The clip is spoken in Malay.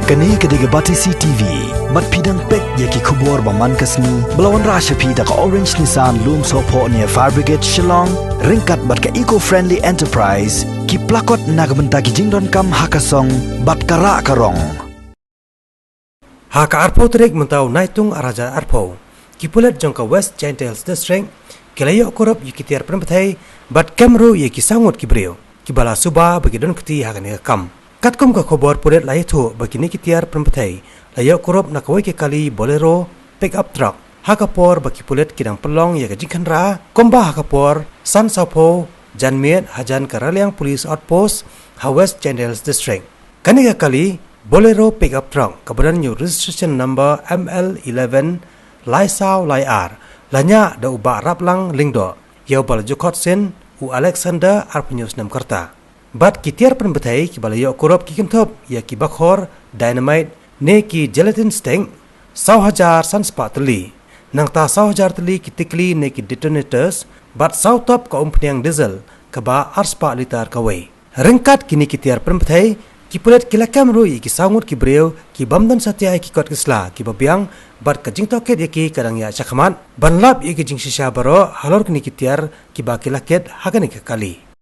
Kani kediga bati CTV, mat pidang pek yaki kubur baman kasni, belawan rasha pida ka Orange Nissan loom sopo ni Fire Brigade Shillong, ringkat bat ka eco-friendly enterprise, ki plakot nagbenta ki jingdon kam hakasong bat kara karong. Haka arpo trek mentau naitung araja arpo, ki pulet jongka West Gentiles District, kilayok Kurup yaki Tiar Pynbthei, bat kamru yaki sangut ki Briew, ki bala suba bagi don keti hakani kam. Katkom ka khobor pulet lai thu bagini ki Tiar Pynbthei layok Kurup nakawai ke kali Bolero pick up truck hakapor bagi pulet kidang pelong ya gajingkan ra komba hakapor san sapo janmiet hajan karaliang police outpost West Gentiles District kani ka kali Bolero pick up truck kabadan new registration number ML11 Laisau Layar lanya da uba raplang lingdo yau bal jukot sen u Alexander Arpenius Namkarta. Bat ki Tiar Pynbthei ki balayok Kurup ki kimthop ya ki bakhor dynamite ne ki gelatin steng 1,000 sanspa tali nang ta 1,000 tali ki tikli ne ki detonators bat top ka umpniang diesel ka ba arspa litar kawai ringkat kini ki Tiar Pynbthei ki pulet kilakam rui ki sangut ki Briew ki bamdan satya ki kot kisla ki babiang bat ka jingtoket ya ki kadang ya chakhaman banlap ya ki jingsisha baro halor kini ki Tiar ki ba kilaket hagani ka kali